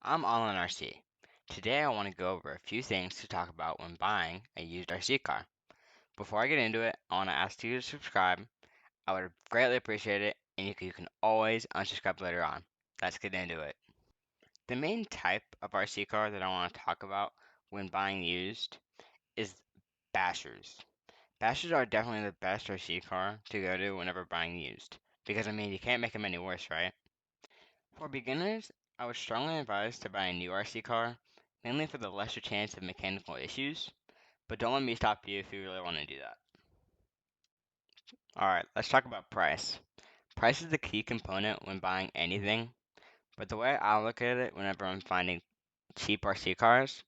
I'm All in RC. Today I want to go over a few things to talk about when buying a used RC car. Before I get into it, I want to ask you to subscribe. I would greatly appreciate it, and you can always unsubscribe later on. Let's get into it. The main type of RC car that I want to talk about when buying used is bashers. Bashers are definitely the best RC car to go to whenever buying used, because you can't make them any worse, right? For beginners, I would strongly advise to buy a new RC car, mainly for the lesser chance of mechanical issues, but don't let me stop you if you really want to do that. Alright, let's talk about price. Price is the key component when buying anything, but the way I look at it whenever I'm finding cheap RC cars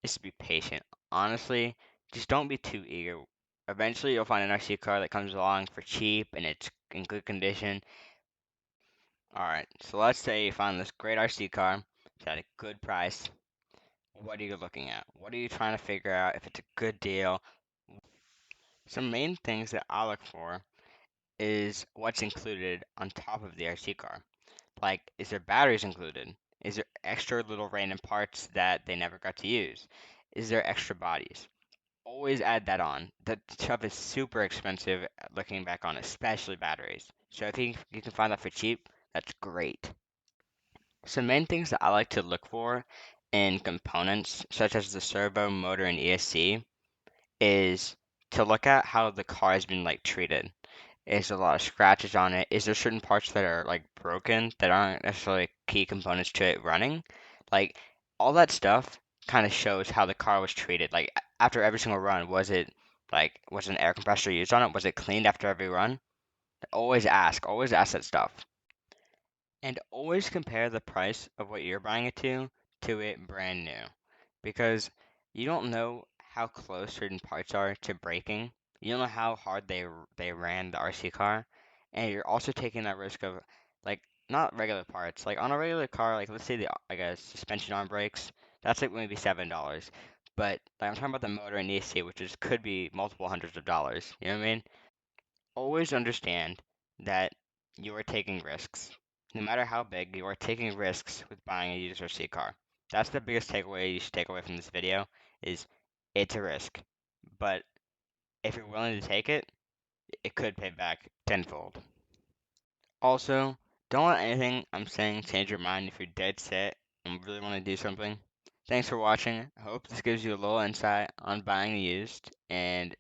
is to be patient. Honestly, just don't be too eager. Eventually, you'll find an RC car that comes along for cheap and it's in good condition. Alright, so let's say you find this great RC car, it's at a good price. What are you looking at? What are you trying to figure out if it's a good deal? Some main things that I look for is what's included on top of the RC car. Like, is there batteries included? Is there extra little random parts that they never got to use? Is there extra bodies? Always add that on. That stuff is super expensive looking back on, especially batteries. So if you can find that for cheap, that's great. Some main things that I like to look for in components, such as the servo, motor, and ESC, is to look at how the car has been treated. Is there a lot of scratches on it? Is there certain parts that are broken that aren't necessarily key components to it running? Like all that stuff kind of shows how the car was treated. Like after every single run, was an air compressor used on it? Was it cleaned after every run? Always ask that stuff. And always compare the price of what you're buying it to it brand new. Because you don't know how close certain parts are to breaking. You don't know how hard they ran the RC car. And you're also taking that risk of like not regular parts. Like on a regular car, like let's say the a suspension arm breaks, that's like maybe $7. But I'm talking about the motor and ESC, which could be multiple hundreds of dollars. You know what I mean? Always understand that you are taking risks. No matter how big, you are taking risks with buying a used RC car. That's the biggest takeaway you should take away from this video is it's a risk. But if you're willing to take it, it could pay back tenfold. Also, don't let anything I'm saying change your mind if you're dead set and really want to do something. Thanks for watching. I hope this gives you a little insight on buying used, and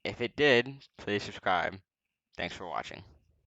if it did, please subscribe. Thanks for watching.